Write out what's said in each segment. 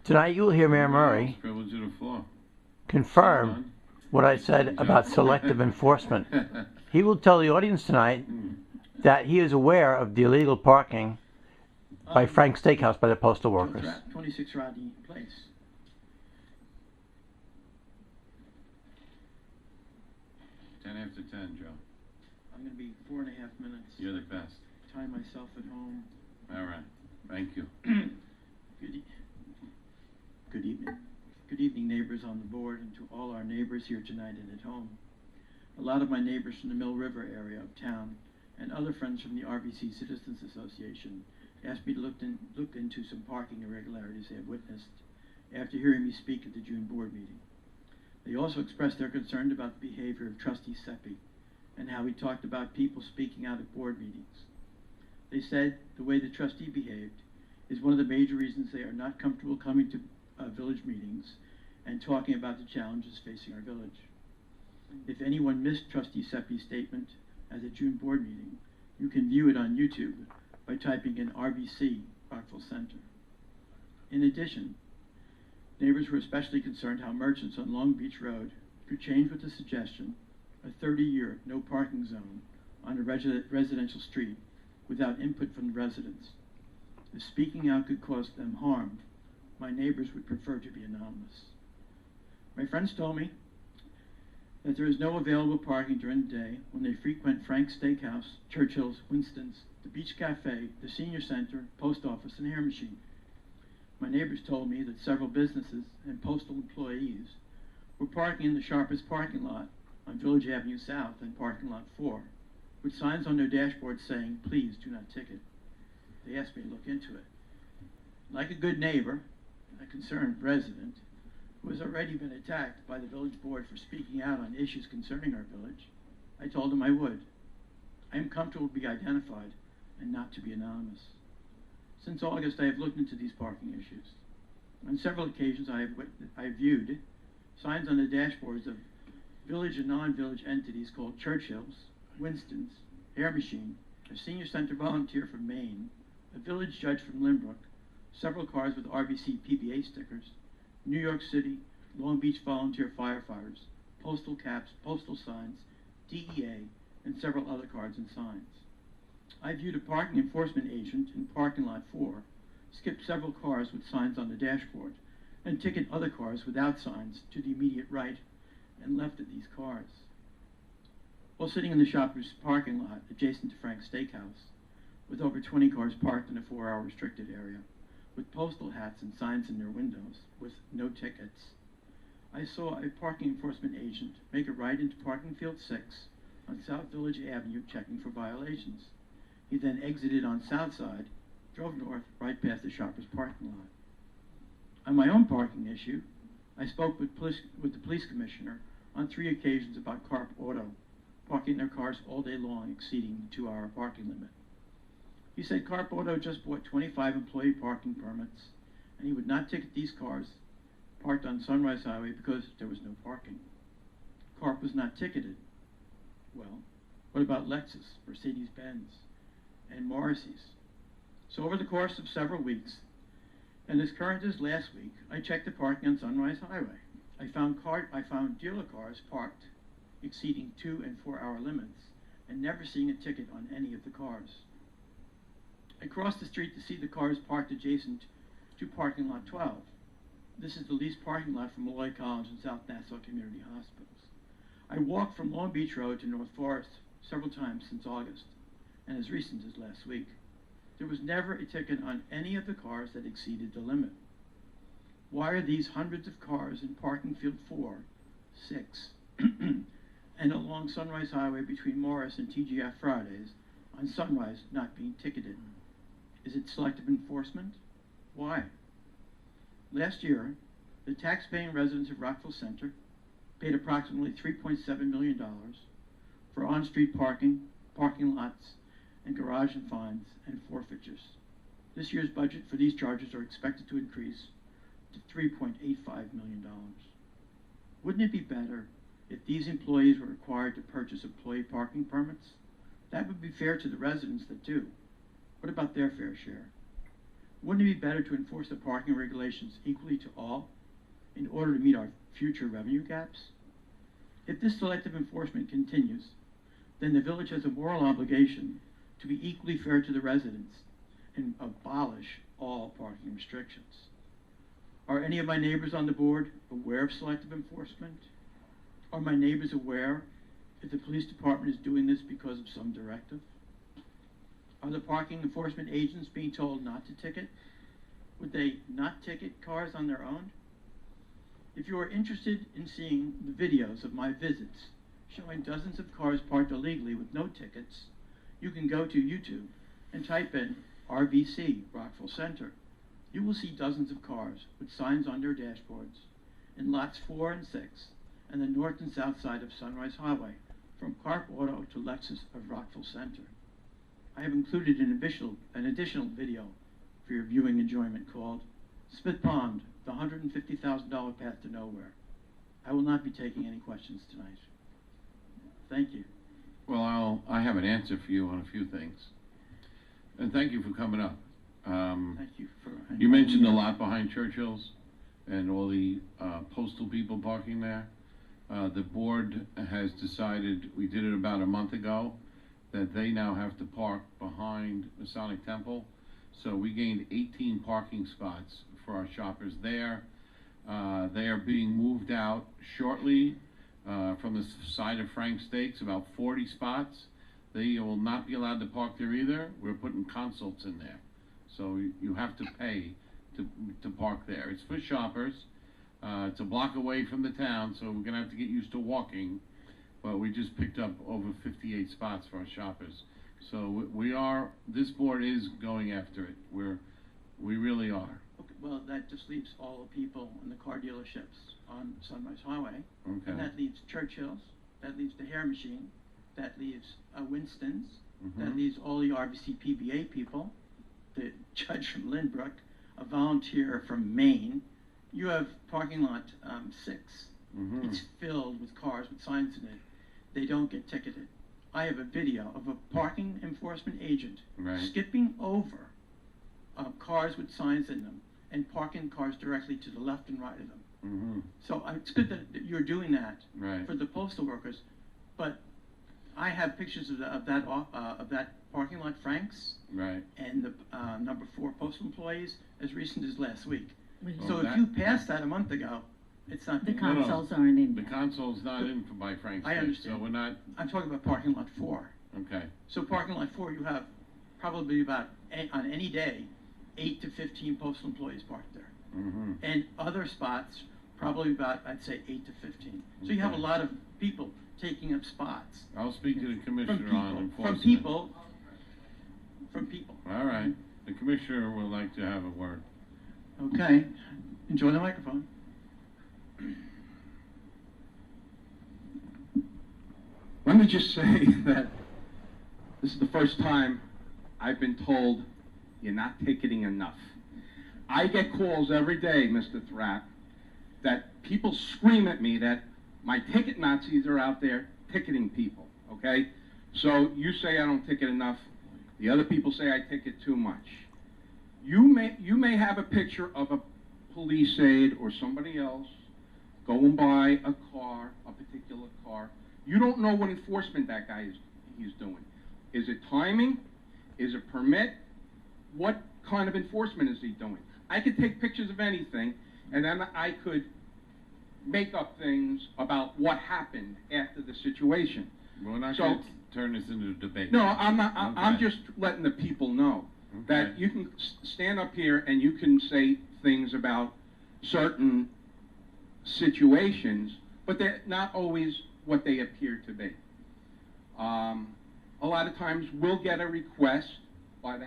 Tonight you will hear Mayor Murray Privilege of the floor. confirm what I said about selective enforcement. He will tell the audience tonight that he is aware of the illegal parking by Frank's Steakhouse by the postal workers. 26 Rodney Place. After 10, Joe. I'm going to be 4.5 minutes. You're the best. Time myself at home. All right. Thank you. Good evening. Good evening, neighbors on the board, and to all our neighbors here tonight and at home. A lot of my neighbors from the Mill River area of town and other friends from the RVC Citizens Association asked me to look into some parking irregularities they have witnessed after hearing me speak at the June board meeting. They also expressed their concern about the behavior of Trustee Seppi and how he talked about people speaking out at board meetings. They said the way the trustee behaved is one of the major reasons they are not comfortable coming to village meetings and talking about the challenges facing our village. If anyone missed Trustee Seppi's statement at the June board meeting, you can view it on YouTube by typing in RVC, Rockville Center. In addition, neighbors were especially concerned how merchants on Long Beach Road could change with the suggestion a 30-year no parking zone on a residential street without input from the residents. If speaking out could cause them harm, my neighbors would prefer to be anonymous. My friends told me that there is no available parking during the day when they frequent Frank's Steakhouse, Churchill's, Winston's, the Beach Cafe, the Senior Center, Post Office, and Hair Machine. My neighbors told me that several businesses and postal employees were parking in the Sharpest parking lot on Village Avenue South and Parking Lot 4, with signs on their dashboards saying, "Please do not ticket." They asked me to look into it. Like a good neighbor, a concerned resident, who has already been attacked by the village board for speaking out on issues concerning our village, I told them I would. I am comfortable to be identified and not to be anonymous. Since August, I have looked into these parking issues. On several occasions, I have viewed signs on the dashboards of village and non-village entities called Churchill's, Winston's, Hair Machine, a senior center volunteer from Maine, a village judge from Limbrook, several cars with RVC PBA stickers, New York City, Long Beach volunteer firefighters, postal caps, postal signs, DEA, and several other cards and signs. I viewed a parking enforcement agent in parking lot 4 skip several cars with signs on the dashboard and ticket other cars without signs to the immediate right and left of these cars. While sitting in the shopper's parking lot adjacent to Frank's Steakhouse, with over 20 cars parked in a 4-hour restricted area, with postal hats and signs in their windows with no tickets, I saw a parking enforcement agent make a right into parking field 6 on South Village Avenue checking for violations. He then exited on South Side, drove north right past the shopper's parking lot. On my own parking issue, I spoke with the police commissioner on 3 occasions about Carp Auto parking their cars all day long exceeding the 2-hour parking limit. He said Carp Auto just bought 25 employee parking permits, and he would not ticket these cars parked on Sunrise Highway because there was no parking. Carp was not ticketed. Well, what about Lexus, Mercedes-Benz, and Morrissey's? So over the course of several weeks, and as current as last week, I checked the parking on Sunrise Highway. I found dealer cars parked exceeding 2- and 4-hour limits and never seeing a ticket on any of the cars. I crossed the street to see the cars parked adjacent to parking lot 12. This is the leased parking lot from Malloy College and South Nassau Community Hospitals. I walked from Long Beach Road to North Forest several times since August, and as recent as last week. There was never a ticket on any of the cars that exceeded the limit. Why are these hundreds of cars in parking field 4, 6, and along Sunrise Highway between Morris and TGF Fridays on Sunrise not being ticketed? Is it selective enforcement? Why? Last year, the tax-paying residents of Rockville Center paid approximately $3.7 million for on-street parking, parking lots, and garage and fines and forfeitures. This year's budget for these charges are expected to increase to $3.85 million. Wouldn't it be better if these employees were required to purchase employee parking permits? That would be fair to the residents that do. What about their fair share? Wouldn't it be better to enforce the parking regulations equally to all in order to meet our future revenue gaps? If this selective enforcement continues, then the village has a moral obligation to be equally fair to the residents and abolish all parking restrictions. Are any of my neighbors on the board aware of selective enforcement? Are my neighbors aware if the police department is doing this because of some directive? Are the parking enforcement agents being told not to ticket? Would they not ticket cars on their own? If you are interested in seeing the videos of my visits showing dozens of cars parked illegally with no tickets, you can go to YouTube and type in RVC, Rockville Center. You will see dozens of cars with signs on their dashboards in lots 4 and 6 and the north and south side of Sunrise Highway from Clark Auto to Lexus of Rockville Center. I have included an additional video for your viewing enjoyment called Smith Pond, the $150,000 Path to Nowhere. I will not be taking any questions tonight. Thank you. Well, I have an answer for you on a few things. And thank you for coming up. Thank you for... You mentioned the lot behind Churchill's and all the postal people parking there. The board has decided, we did it about a month ago, that they now have to park behind Masonic Temple. So we gained 18 parking spots for our shoppers there. They are being moved out shortly from the side of Frank Steaks, about 40 spots. They will not be allowed to park there either. We're putting consults in there. So you have to pay to park there. It's for shoppers. It's a block away from the town, so we're gonna have to get used to walking. But we just picked up over 58 spots for our shoppers. So this board is going after it. We really are. Okay, well, that just leaves all the people in the car dealerships on Sunrise Highway. Okay. And that leaves Churchill's, that leaves the Hair Machine, that leaves Winston's, that leaves all the RVC PBA people, the judge from Lynbrook, a volunteer from Maine. You have parking lot 6. It's filled with cars with signs in it. They don't get ticketed. I have a video of a parking enforcement agent skipping over cars with signs in them and parking cars directly to the left and right of them. So it's good that you're doing that for the postal workers, but I have pictures of that parking lot, Frank's, and the number 4 postal employees as recent as last week. So if you passed that a month ago, it's not The being consoles aren't in The there. console's not in by Frank I Steaks, understand. so we're not. I'm talking about parking lot 4. Okay. So parking lot 4, you have probably about, on any day, 8 to 15 postal employees parked there. And other spots, probably about, I'd say, 8 to 15. So you have a Okay. lot of people taking up spots. I'll speak to the commissioner on enforcement. From people. All right. The commissioner would like to have a word. Okay, enjoy the microphone. Let me just say that this is the first time I've been told you're not ticketing enough. I get calls every day, Mr. Thrapp, that people scream at me that my ticket Nazis are out there ticketing people, okay? So you say I don't ticket enough. The other people say I ticket too much. You may have a picture of a police aide or somebody else going by a car, a particular car. You don't know what enforcement that guy he's doing. Is it timing? Is it permit? What kind of enforcement is he doing? I could take pictures of anything, and then I could make up things about what happened after the situation. We're not going to turn this into a debate. No, I'm not. Okay. I'm just letting the people know that you can stand up here and you can say things about certain situations, but they're not always what they appear to be. A lot of times we'll get a request by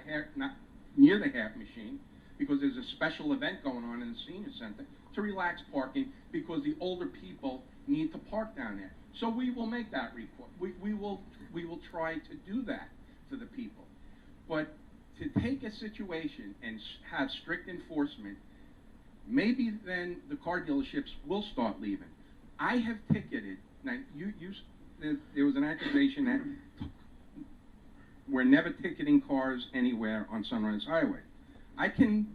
near the half machine because there's a special event going on in the senior center to relax parking because the older people need to park down there. So we will make that request. We will try to do that for the people. But to take a situation and have strict enforcement, maybe then the car dealerships will start leaving. I have ticketed. Now, there was an accusation that we're never ticketing cars anywhere on Sunrise Highway. I can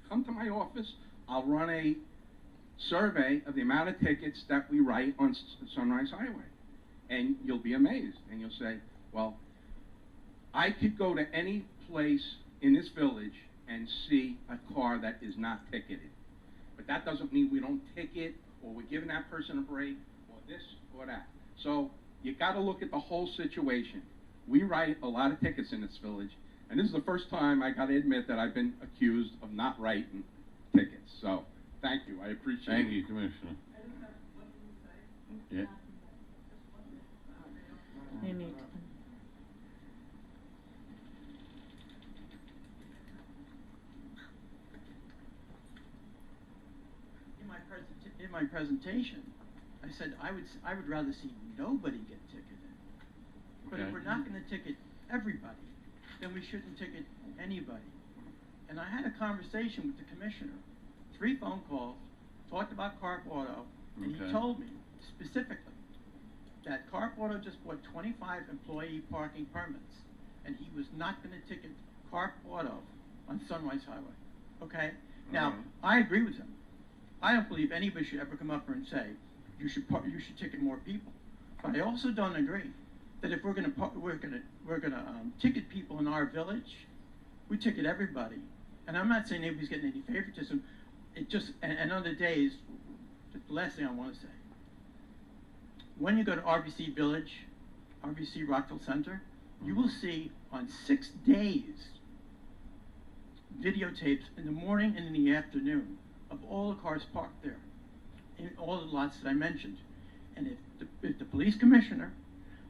come to my office, I'll run a survey of the amount of tickets that we write on Sunrise Highway. And you'll be amazed, and you'll say, well, I could go to any place in this village and see a car that is not ticketed. But that doesn't mean we don't ticket, or we're giving that person a break, or this, or that. So you gotta look at the whole situation. We write a lot of tickets in this village, and this is the first time I gotta admit that I've been accused of not writing tickets. So, thank you, I appreciate it. Thank you, Commissioner. Yeah. You need In my presentation, I said I would rather see nobody get ticketed. But if Okay. we're not going to ticket everybody, then we shouldn't ticket anybody. And I had a conversation with the commissioner, 3 phone calls, talked about Carp Auto, and Okay. he told me specifically that Carp Auto just bought 25 employee parking permits, and he was not going to ticket Carp Auto on Sunrise Highway. Okay? Now, Alright. I agree with him. I don't believe anybody should ever come up here and say you should ticket more people. But I also don't agree that if we're gonna ticket people in our village, we ticket everybody. And I'm not saying anybody's getting any favoritism. It just and other days, the last thing I want to say. When you go to RVC Village, RVC Rockville Center, you will see on 6 days videotapes in the morning and in the afternoon of all the cars parked there, in all the lots that I mentioned. And if the police commissioner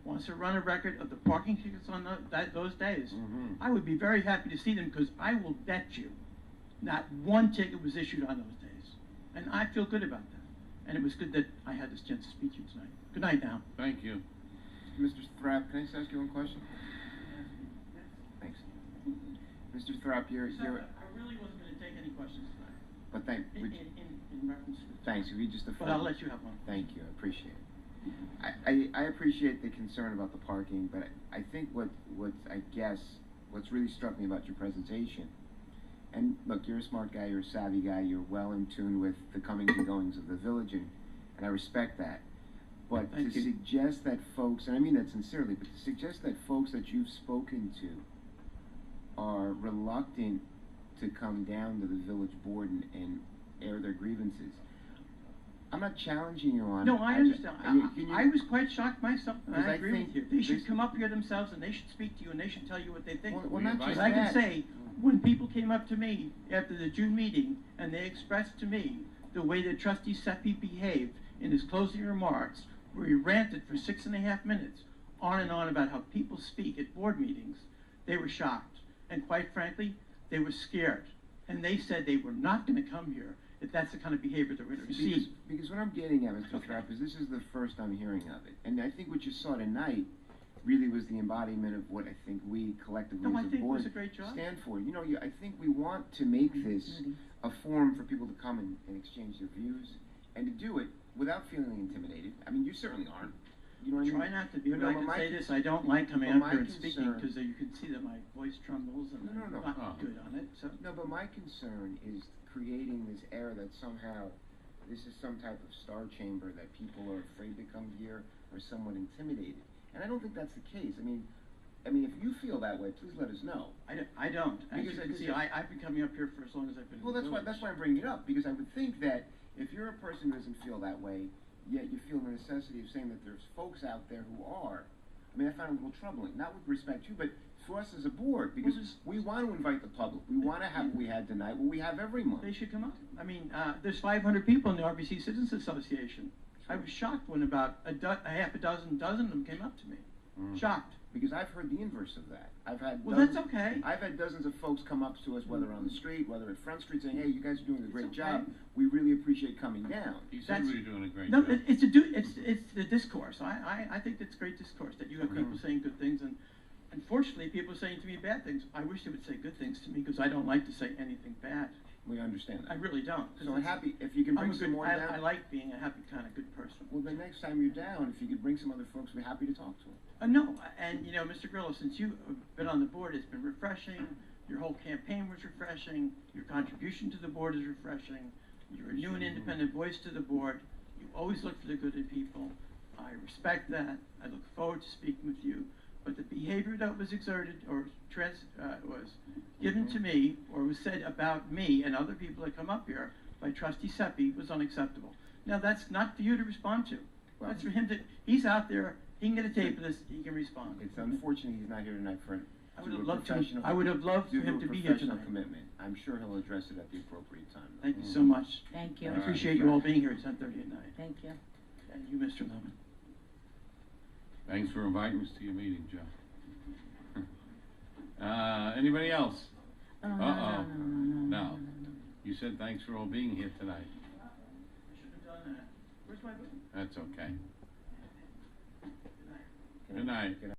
wants to run a record of the parking tickets on those days, I would be very happy to see them, because I will bet you not one ticket was issued on those days. And I feel good about that. And it was good that I had this chance to speak to you tonight. Good night now. Thank you. Mr. Thrapp, can I just ask you one question? Thanks. Mr. Thrapp, you're, I really wasn't going to take any questions tonight. but In reference to thanks, if you just but I'll let you have one. Thank you, I appreciate it. I appreciate the concern about the parking, but I think what's really struck me about your presentation, and look, you're a smart guy, you're a savvy guy, you're well in tune with the comings and goings of the village, and I respect that. But Thank to you. suggest that folks, and I mean that sincerely, but to suggest that folks that you've spoken to are reluctant to come down to the village board and air their grievances. I'm not challenging you on it. No, I understand. Can you- I was quite shocked myself, and Because I I agree think with you. They should this- come up here themselves, and they should speak to you, and they should tell you what they think. Well, not just Because I can that. say, when people came up to me after the June meeting, and they expressed to me the way that Trustee Seppi behaved in his closing remarks, where he ranted for 6.5 minutes, on and on about how people speak at board meetings, they were shocked. And quite frankly, they were scared. And they said they were not going to come here if that's the kind of behavior that we're going to receive. Because what I'm getting at, Mr. Okay. Thrapp, is this is the first I'm hearing of it. And I think what you saw tonight really was the embodiment of what I think we collectively No, I as a think it board was a great job. stand for. You know, I think we want to make this a forum for people to come and exchange their views, and to do it without feeling intimidated. I mean, you certainly aren't. You know what I mean? Try not to be, but No, I but can my say con- this, I don't like coming but up my here and speaking, concern- because you can see that my voice trembles, and No, no, I'm no. not good on it, so. No, but my concern is creating this air that somehow this is some type of star chamber, that people are afraid to come here or somewhat intimidated. And I don't think that's the case. I mean, if you feel that way, please let us know. I don't. As you Because- can see, because- I've been coming up here for as long as I've been in Well, the that's why I'm bringing it up, because I would think that if you're a person who doesn't feel that way, yet you feel the necessity of saying that there's folks out there who are, I mean, I find it a little troubling, not with respect to you, but for us as a board, because Well, we want to invite the public. We want to have what we had tonight, what we have every month. They should come up. I mean, there's 500 people in the RVC Citizens Association. I was shocked when about a half a dozen of them came up to me. Shocked. Because I've heard the inverse of that. I've had Well, dozens, that's okay. I've had dozens of folks come up to us, whether on the street, whether at Front Street, saying, "Hey, you guys are doing a great okay. job. We really appreciate coming down." He said we were doing a great No, job. it's the discourse. I think that's great discourse, that you have Okay. people saying good things, and unfortunately, people are saying to me bad things. I wish they would say good things to me, because I don't like to say anything bad. We understand I that. really don't. 'Cause So I'm it's- happy if you can I'm bring a some good, more I down. like being a happy, kind of good person. Well, the next time you're down, if you could bring some other folks, we're happy to talk to them. No, and Mr. Grillo, since you've been on the board, it's been refreshing. Your whole campaign was refreshing. Your contribution to the board is refreshing. You're a new and independent voice to the board. You always look for the good in people. I respect that. I look forward to speaking with you. But the behavior that was exerted or was given to me or was said about me and other people that come up here by Trustee Seppi was unacceptable. Now, that's not for you to respond to. Well, that's for him to, he's out there, he can get a tape of this, he can respond. It's unfortunate he's not here tonight for I would have loved for him to be here tonight. Commitment. I'm sure he'll address it at the appropriate time. Thank you so much. Thank you. I appreciate you all being here at 10:30 at night. Thank you. And you, Mr. Lemon. Thanks for inviting us to your meeting, Joe. Anybody else? No. No. You said thanks for all being here tonight. I should have done that. Where's my book? That's okay. Good night. Good night.